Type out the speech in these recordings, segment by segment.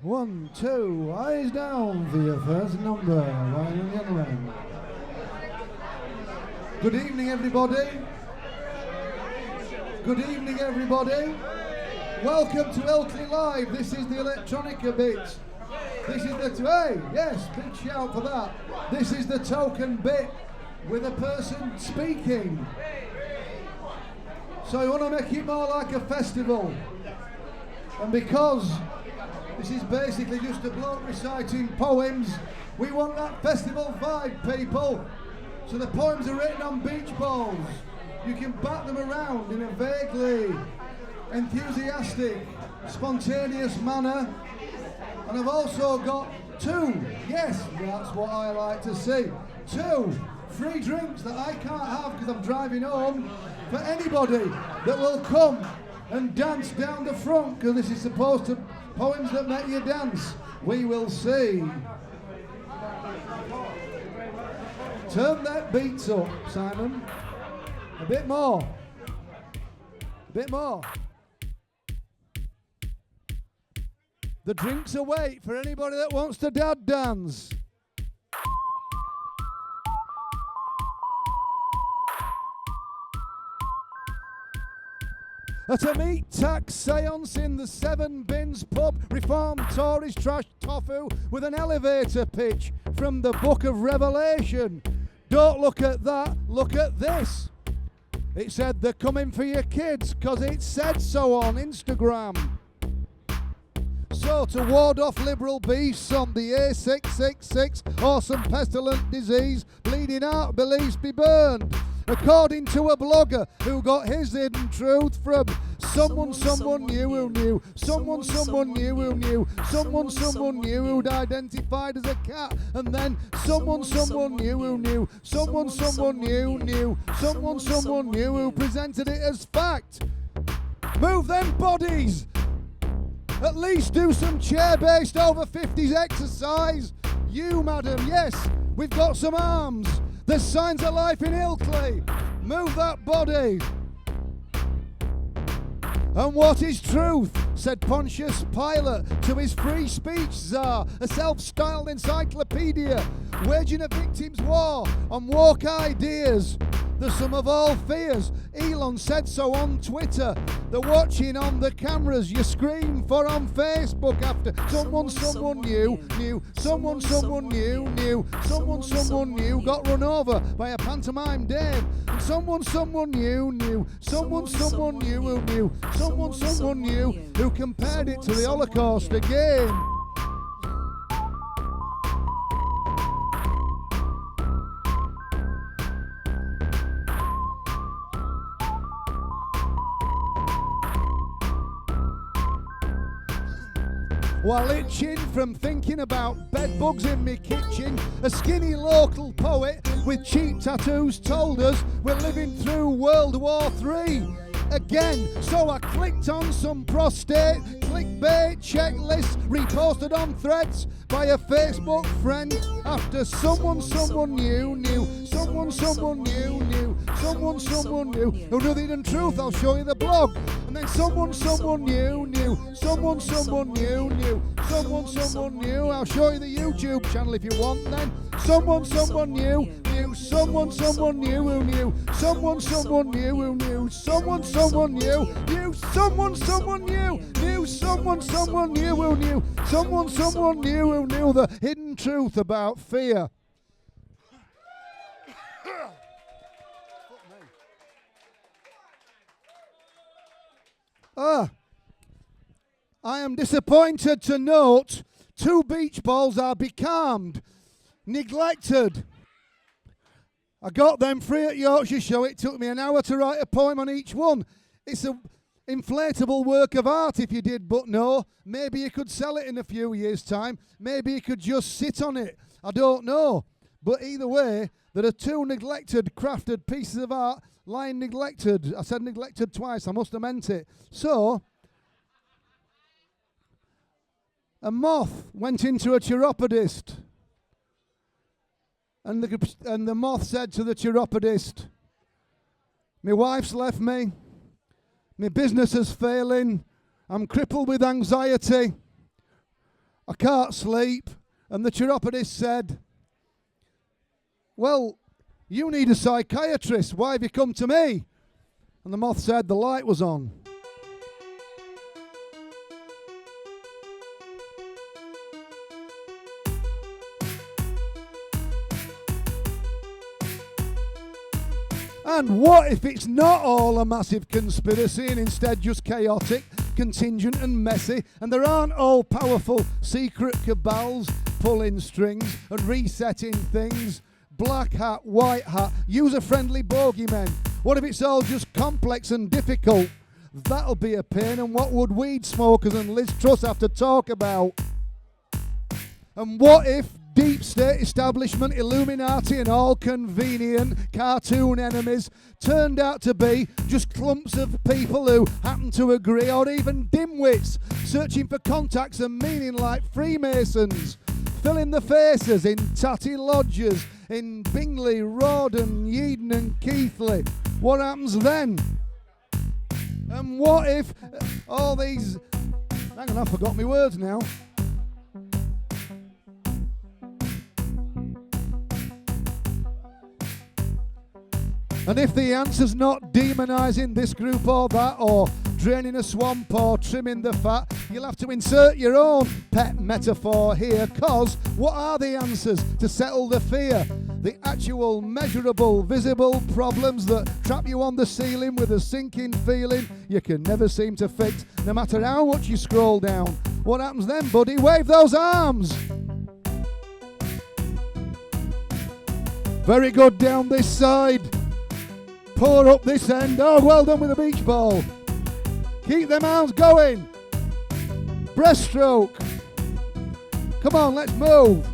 1, 2, eyes down for your first number, ladies and gentlemen. Good evening, everybody. Good evening, everybody. Welcome to Ilkley Live. This is the electronica bit. This is the, hey, yes, big shout for that. This is the token bit with a person speaking. So I want to make it more like a festival. And because this is basically just a bloke reciting poems, we want that festival vibe, people. So the poems are written on beach balls. You can bat them around in a vaguely enthusiastic, spontaneous manner. And I've also got 2, yes, that's what I like to see, 2 free drinks that I can't have because I'm driving home for anybody that will come and dance down the front, because this is supposed to poems that make you dance. We will see. Turn that beats up, Simon. A bit more. A bit more. The drinks await for anybody that wants to dad dance. At a meat tax seance in the Seven Bins pub, reformed Tories trash tofu with an elevator pitch from the Book of Revelation. Don't look at that, look at this. It said they're coming for your kids because it said so on Instagram. So to ward off liberal beasts on the A666, awesome pestilent disease, bleeding heart beliefs be burned. According to a blogger who got his hidden truth from someone knew who knew, someone knew who knew, someone knew who'd identified as a cat, and then someone knew who knew, someone knew, someone knew who presented it as fact. Move them bodies! At least do some chair-based over 50s exercise. You, madam, yes, we've got some arms. There's signs of life in Ilkley. Move that body. And what is truth? Said Pontius Pilate to his free speech czar, a self-styled encyclopedia, waging a victim's war on woke ideas. The sum of all fears. Elon said so on Twitter. They're watching on the cameras you scream for on Facebook after someone knew, someone knew got run over by a pantomime dame. And someone knew, someone knew who compared it to the Holocaust again. While itching from thinking about bedbugs in me kitchen, a skinny local poet with cheap tattoos told us we're living through World War III again. So I clicked on some prostate clickbait checklist reposted on Threads by a Facebook friend after someone knew, someone knew, who knew the hidden truth. I'll show you the blog. And then someone knew, someone knew. I'll show you the YouTube channel if you want. Then someone knew, someone knew who knew, someone knew who knew, someone knew, someone knew who knew, someone knew who knew the hidden truth about fear. I am disappointed to note 2 beach balls are becalmed, neglected. I got them free at Yorkshire Show. It took me an hour to write a poem on each one. It's an inflatable work of art if you did but know. Maybe you could sell it in a few years' time. Maybe you could just sit on it. I don't know. But either way, there are 2 neglected, crafted pieces of art lying neglected. I said neglected twice. I must have meant it. So, a moth went into a chiropodist. And the moth said to the chiropodist, "My wife's left me. My business is failing. I'm crippled with anxiety. I can't sleep. And the chiropodist said, well, you need a psychiatrist. Why have you come to me? And the moth said, the light was on. And what if it's not all a massive conspiracy and instead just chaotic, contingent and messy, and there aren't all-powerful secret cabals pulling strings and resetting things? Black hat, white hat, user-friendly bogeymen. What if it's all just complex and difficult? That'll be a pain, and what would weed smokers and Liz Truss have to talk about? And what if deep state establishment, Illuminati and all convenient cartoon enemies turned out to be just clumps of people who happen to agree, or even dimwits searching for contacts and meaning like Freemasons, filling the faces in tatty lodgers in Bingley, Rawdon, Yeadon and Keighley? What happens then? And what if all these... Hang on, I forgot my words now. And if the answer's not demonising this group or that, or draining a swamp or trimming the fat, you'll have to insert your own pet metaphor here, cause what are the answers to settle the fear? The actual, measurable, visible problems that trap you on the ceiling with a sinking feeling you can never seem to fix, no matter how much you scroll down. What happens then, buddy? Wave those arms! Very good down this side. Pour up this end. Oh, well done with the beach ball. Keep them arms going. Breaststroke. Come on, let's move.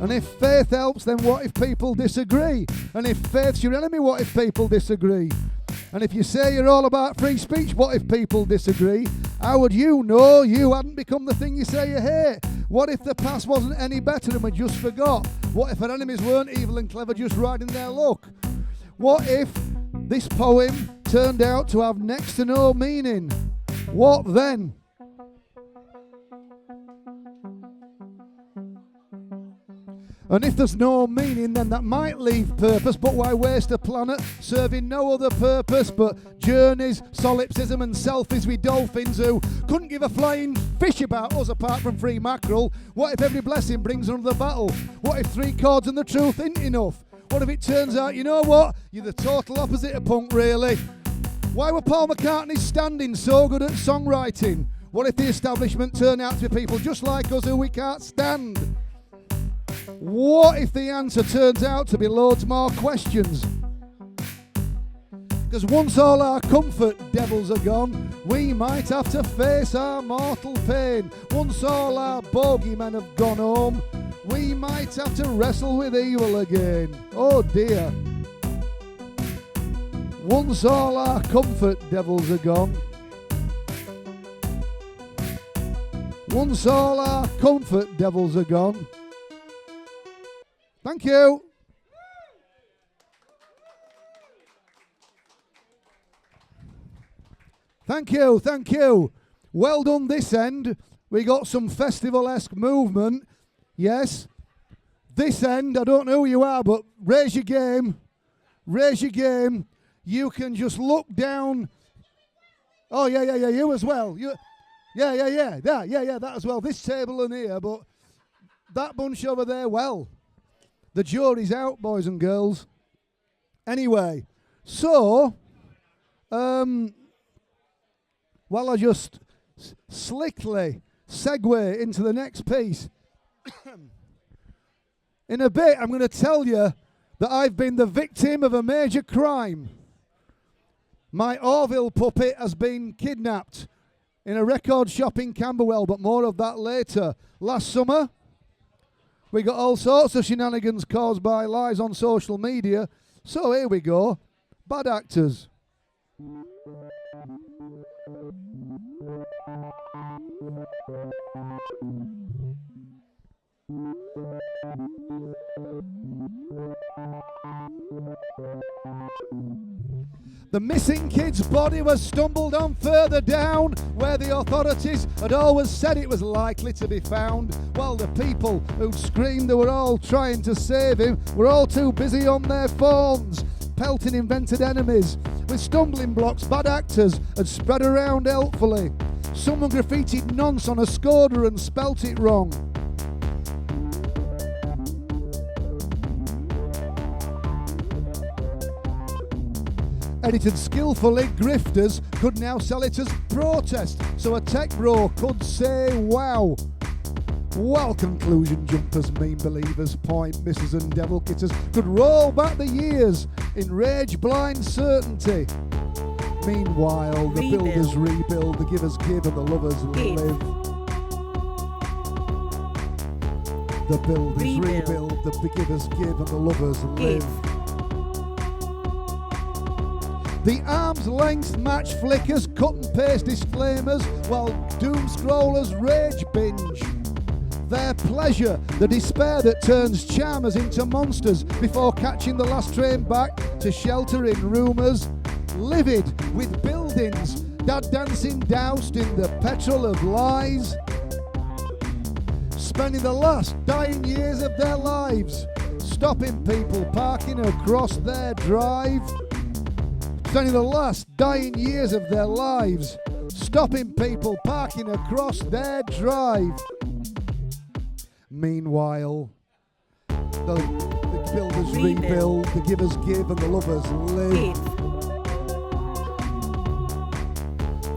And if faith helps, then what if people disagree? And if faith's your enemy, what if people disagree? And if you say you're all about free speech, what if people disagree? How would you know you hadn't become the thing you say you hate? What if the past wasn't any better and we just forgot? What if our enemies weren't evil and clever, just riding their luck? What if this poem turned out to have next to no meaning? What then? And if there's no meaning, then that might leave purpose, but why waste a planet serving no other purpose but journeys, solipsism and selfies with dolphins who couldn't give a flying fish about us apart from free mackerel? What if every blessing brings another battle? What if 3 chords and the truth ain't enough? What if it turns out, you know what, you're the total opposite of punk, really? Why were Paul McCartney's standing so good at songwriting? What if the establishment turned out to be people just like us who we can't stand? What if the answer turns out to be loads more questions? Because once all our comfort devils are gone, we might have to face our mortal pain. Once all our bogeymen have gone home, we might have to wrestle with evil again. Oh dear. Once all our comfort devils are gone, once all our comfort devils are gone. Thank you. Thank you, thank you. Well done this end. We got some festival-esque movement. Yes. This end, I don't know who you are, but raise your game. Raise your game. You can just look down. Oh, yeah, you as well. Yeah, that as well. This table and here, but that bunch over there, well. The jury's out, boys and girls. Anyway, so, well, I just slickly segue into the next piece. In a bit, I'm going to tell you that I've been the victim of a major crime. My Orville puppet has been kidnapped in a record shop in Camberwell, but more of that later. Last summer, we got all sorts of shenanigans caused by lies on social media. So here we go. Bad actors. The missing kid's body was stumbled on further down, where the authorities had always said it was likely to be found, while the people who screamed they were all trying to save him were all too busy on their phones, pelting invented enemies with stumbling blocks bad actors had spread around helpfully. Someone graffitied nonce on a Skoda and spelt it wrong. Edited skillfully, grifters could now sell it as protest, so a tech bro could say wow. While conclusion jumpers, mean believers, point missers and devil kitters could roll back the years in rage-blind certainty. Meanwhile, the builders rebuild, the givers give and the lovers live. The builders rebuild, the givers give and the lovers live. The arm's length match flickers, cut and paste disclaimers, while doom scrollers rage binge. Their pleasure, the despair that turns charmers into monsters before catching the last train back to shelter in rumours. Livid with buildings, dad dancing doused in the petrol of lies. Spending the last dying years of their lives stopping people parking across their drive. Spending the last dying years of their lives stopping people parking across their drive. Meanwhile, the builders rebuild, the givers give and the lovers live.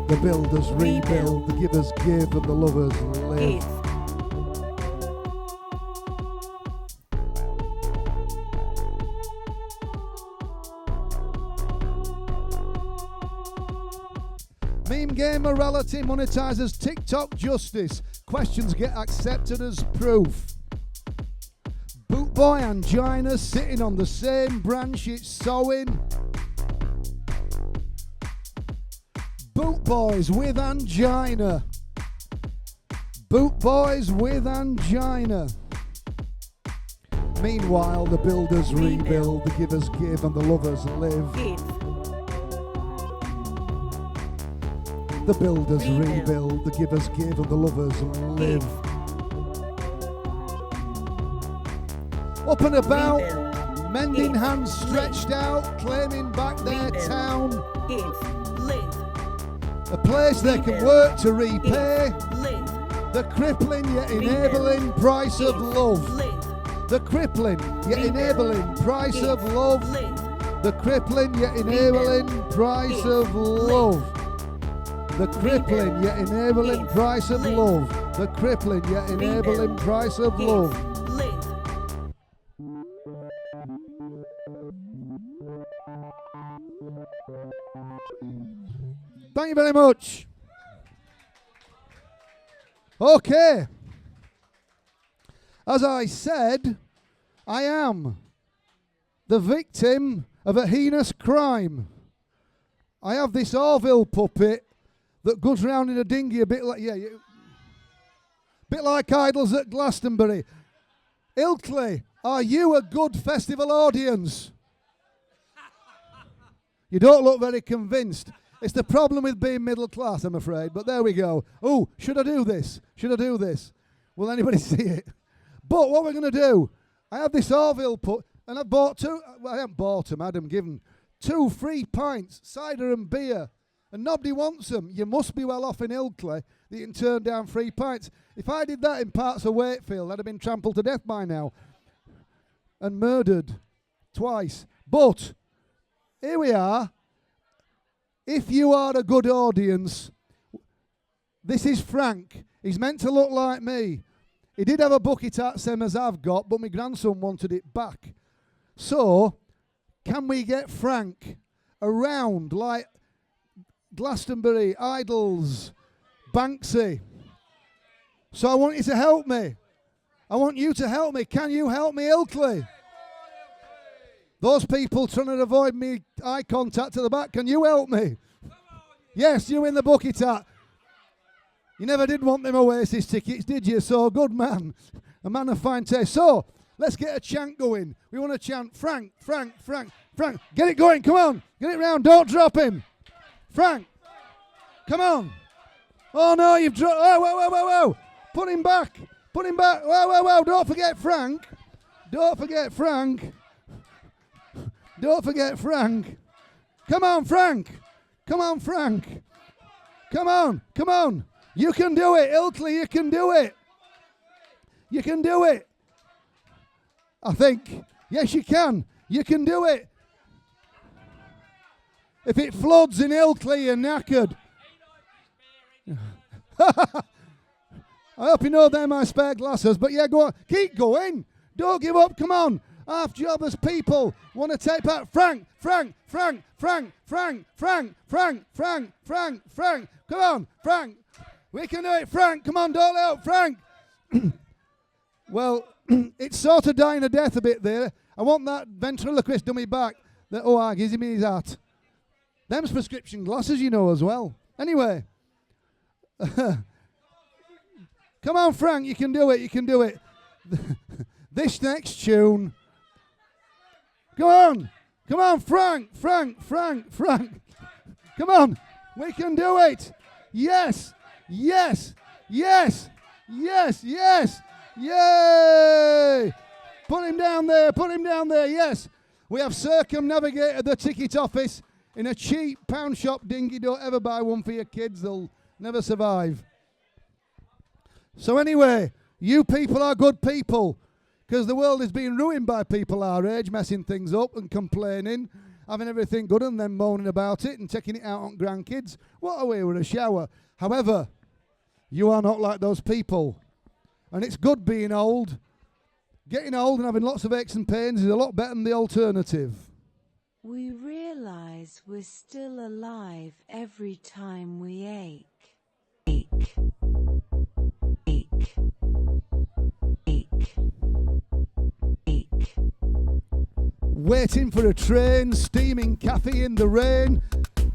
The builders rebuild, the givers give and the lovers live. Meme game morality monetizes TikTok justice. Questions get accepted as proof. Bootboy angina sitting on the same branch it's sowing. Bootboys with angina. Bootboys with angina. Meanwhile, the builders rebuild, the givers give and the lovers live. The builders rebuild, the givers give and the lovers live. Up and about, mending hands stretched out, claiming back their town. A place they can work to repay the crippling yet enabling price of love. The crippling yet enabling price of love. The crippling yet enabling price of love. The crippling yet enabling price of love. The crippling yet enabling price of love. Thank you very much. Okay. As I said, I am the victim of a heinous crime. I have this Orville puppet that goes round in a dinghy a bit like, bit like Idols at Glastonbury. Ilkley, are you a good festival audience? You don't look very convinced. It's the problem with being middle class, I'm afraid, but there we go. Oh, should I do this? Should I do this? Will anybody see it? But what we're going to do, I have this Orville and I bought two, well, I haven't bought them, I had them given 2 free pints, cider and beer. And nobody wants them. You must be well off in Ilkley that you can turn down free pints. If I did that in parts of Wakefield, I'd have been trampled to death by now and murdered twice. But here we are. If you are a good audience, this is Frank. He's meant to look like me. He did have a bucket hat, same as I've got, but my grandson wanted it back. So, can we get Frank around like Glastonbury, Idols, Banksy? So I want you to help me. I want you to help me. Can you help me, Ilkley? Those people trying to avoid me eye contact at the back, can you help me? Yes, you in the bucket hat. You never did want them Oasis tickets, did you? So good man. A man of fine taste. So let's get a chant going. We want to chant Frank, Frank, Frank. Frank, get it going, come on. Get it round, don't drop him. Frank, come on. Oh no, you've dropped. Oh, whoa. Put him back. Whoa. Don't forget Frank. Don't forget Frank. Come on, Frank. Come on. You can do it, Ilkley, you can do it. I think. Yes, you can. You can do it. If it floods in Ilkley, you're knackered. I hope you know they're my spare glasses, but yeah, go on. Keep going. Don't give up. Come on. Half-jobbers people want to take part. Frank. Come on, Frank. We can do it, Frank. Come on, don't let up, Frank. Well, it's sort of dying a death a bit there. I want that ventriloquist dummy back. That gives him his hat. Them's prescription glasses, you know, as well. Anyway. Come on, Frank, you can do it. This next tune. Come on, Frank. Come on, we can do it. Yes. Yay! Put him down there, yes. We have circumnavigated the ticket office in a cheap pound shop dinghy. Don't ever buy one for your kids, they'll never survive. So anyway, you people are good people, because the world is being ruined by people our age, messing things up and complaining, having everything good and then moaning about it and taking it out on grandkids. What a way with a shower. However, you are not like those people. And it's good being old. Getting old and having lots of aches and pains is a lot better than the alternative. We realize we're still alive every time we ache. Waiting for a train, steaming cafe in the rain.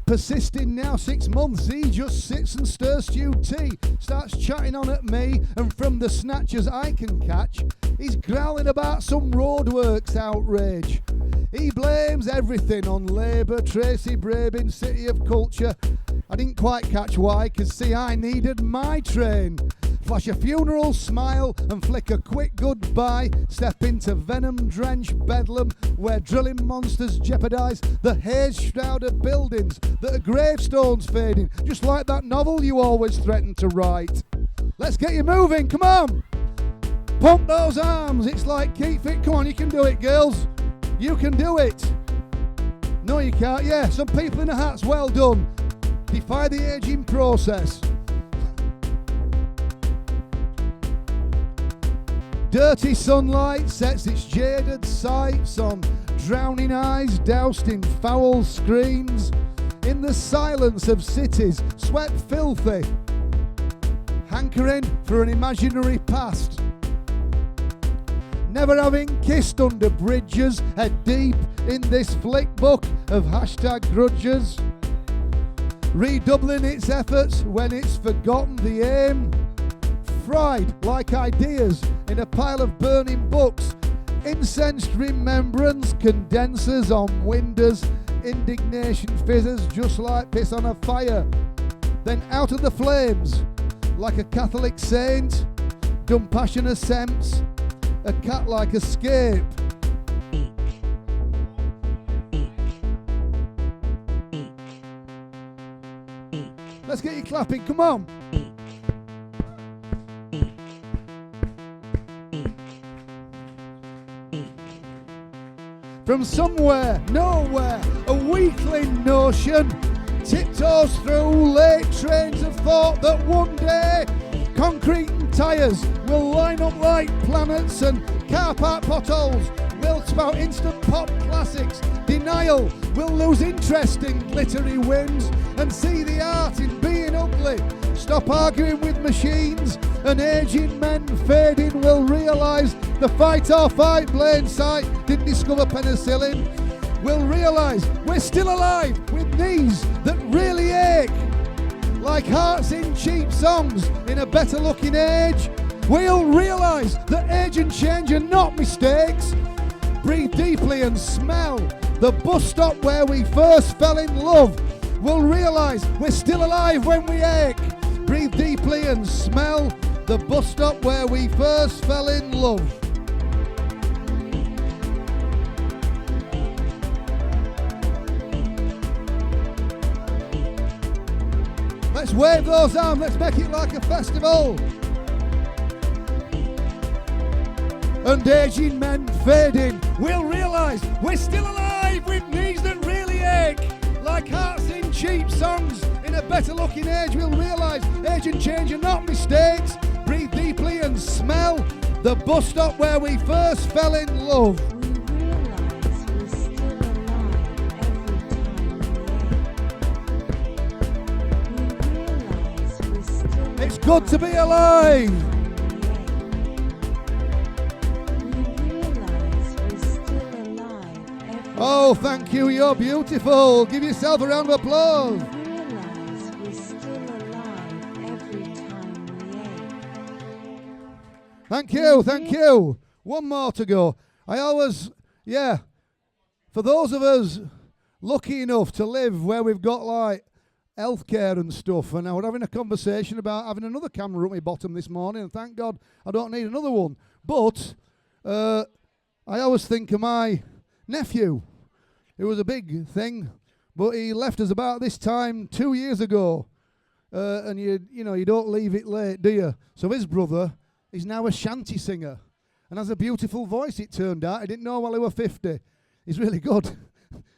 Persisting now 6 months, he just sits and stirs stewed tea. Starts chatting on at me, and from the snatches I can catch, he's growling about some roadworks outrage. He blames everything on Labour, Tracy Brabin, City of Culture. I didn't quite catch why, 'cause see, I needed my train. Flash a funeral smile and flick a quick goodbye. Step into venom-drenched bedlam where drilling monsters jeopardise the haze-shrouded buildings that are gravestones fading, just like that novel you always threatened to write. Let's get you moving, come on! Pump those arms, it's like keep fit. Come on, you can do it, girls. You can do it. No, you can't. Yeah, some people in the hats, well done. Defy the aging process. Dirty sunlight sets its jaded sights on drowning eyes doused in foul screens. In the silence of cities swept filthy, hankering for an imaginary past. Never having kissed under bridges, head deep in this flick book of hashtag grudges. Redoubling its efforts when it's forgotten the aim. Fried like ideas in a pile of burning books. Incensed remembrance condenses on windows. Indignation fizzes just like piss on a fire. Then out of the flames, like a Catholic saint, dumb passion ascents, a cat-like escape. Let's get you clapping, come on. From somewhere, nowhere, a weakling notion tiptoes through late trains of thought that one day concrete and tyres will line up like planets and car park potholes will spout instant pop classics. Denial will lose interest in glittery whims and see the art in being ugly. Stop arguing with machines, and aging men fading will realise the fight or fight Blaine sight didn't discover penicillin. We'll realise we're still alive with knees that really ache. Like hearts in cheap songs in a better looking age. We'll realise that age and change are not mistakes. Breathe deeply and smell the bus stop where we first fell in love. We'll realise we're still alive when we ache. Breathe deeply and smell the bus stop where we first fell in love. Let's wave those arms, let's make it like a festival. And aging men fading, we'll realise we're still alive with knees that really ache. Like hearts in cheap songs, in a better looking age, we'll realise age and change are not mistakes. Breathe deeply and smell the bus stop where we first fell in love. It's good to be alive. Oh, thank you, you're beautiful. Give yourself a round of applause. Thank you, thank you. One more to go. For those of us lucky enough to live where we've got like healthcare and stuff, and I was having a conversation about having another camera up my bottom this morning, and thank God I don't need another one. But I always think of my nephew. It was a big thing, but he left us about this time 2 years ago. And you don't leave it late, do you? So his brother is now a shanty singer and has a beautiful voice, it turned out. I didn't know while he was 50. He's really good.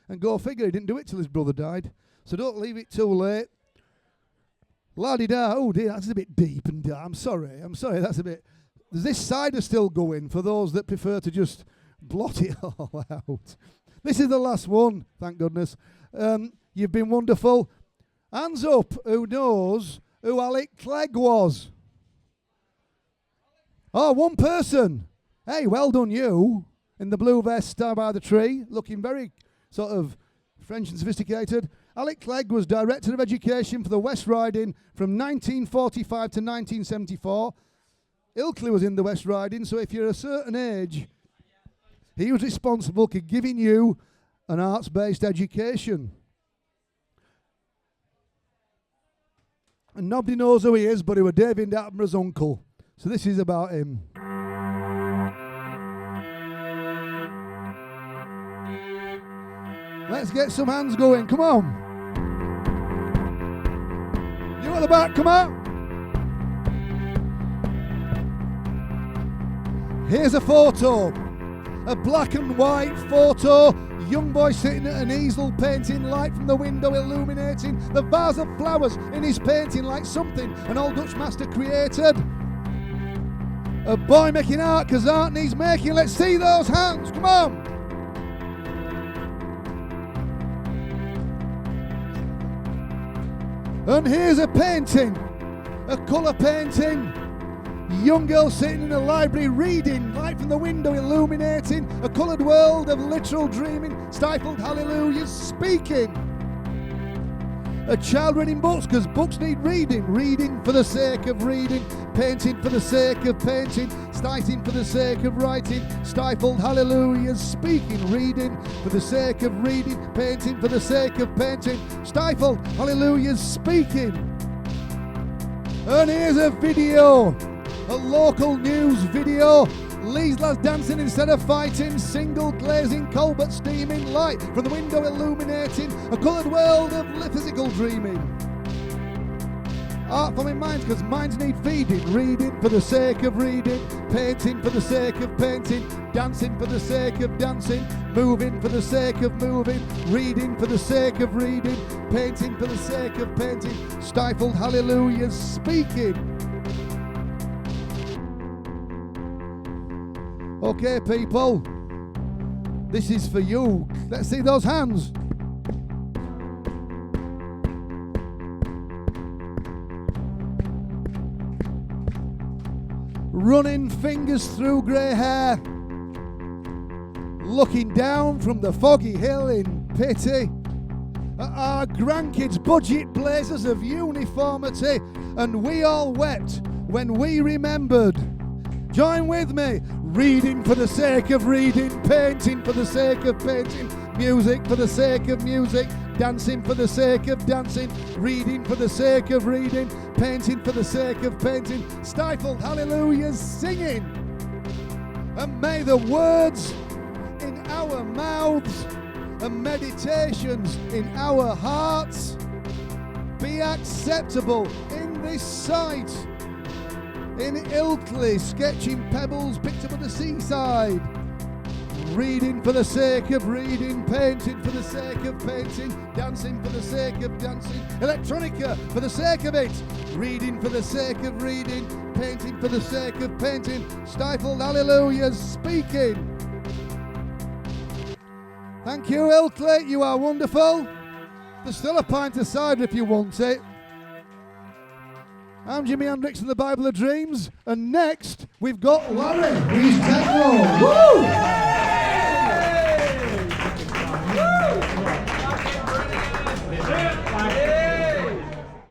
And go figure, he didn't do it till his brother died. So don't leave it too late. La-di-da. Oh dear, that's a bit deep and dark. I'm sorry, that's a bit... There's this cider still going for those that prefer to just blot it all out. This is the last one, thank goodness. You've been wonderful. Hands up, who knows who Alec Clegg was? Oh, one person. Hey, well done you. In the blue vest, star by the tree, looking very sort of French and sophisticated. Alec Clegg was Director of Education for the West Riding from 1945 to 1974. Ilkley was in the West Riding, so if you're a certain age, he was responsible for giving you an arts-based education. And nobody knows who he is, but he was David Attenborough's uncle. So this is about him. Let's get some hands going, come on. You at the back, come on. Here's a photo, a black and white photo. Young boy sitting at an easel painting, light from the window illuminating the vase of flowers in his painting like something an old Dutch master created. A boy making art because art needs making. Let's see those hands, come on. And here's a painting, a colour painting. Young girl sitting in a library reading, light from the window illuminating a coloured world of literal dreaming, stifled hallelujahs speaking. A child reading books because books need reading, reading for the sake of reading, painting for the sake of painting, writing for the sake of writing, stifled hallelujahs speaking, reading for the sake of reading, painting for the sake of painting, stifled hallelujahs speaking. And here's a video. A local news video. Lee's lads dancing instead of fighting. Single glazing coal but steaming. Light from the window illuminating a coloured world of physical dreaming. Art forming minds because minds need feeding. Reading for the sake of reading. Painting for the sake of painting. Dancing for the sake of dancing. Moving for the sake of moving. Reading for the sake of reading. Painting for the sake of painting. Stifled hallelujahs speaking. Okay, people, this is for you. Let's see those hands. Running fingers through grey hair, looking down from the foggy hill in pity at our grandkids' budget blazers of uniformity, and we all wept when we remembered. Join with me. Reading for the sake of reading, painting for the sake of painting, music for the sake of music, dancing for the sake of dancing, reading for the sake of reading, painting for the sake of painting, stifled hallelujahs singing. And may the words in our mouths and meditations in our hearts be acceptable in this sight. In Ilkley, sketching pebbles picked up at the seaside. Reading for the sake of reading, painting for the sake of painting, dancing for the sake of dancing, electronica for the sake of it, reading for the sake of reading, painting for the sake of painting, stifled hallelujahs speaking. Thank you, Ilkley, you are wonderful. There's still a pint of cider if you want it. I'm Jimi Andrex and the Bible of Dreams, and next we've got Larry. He's techno. Woo!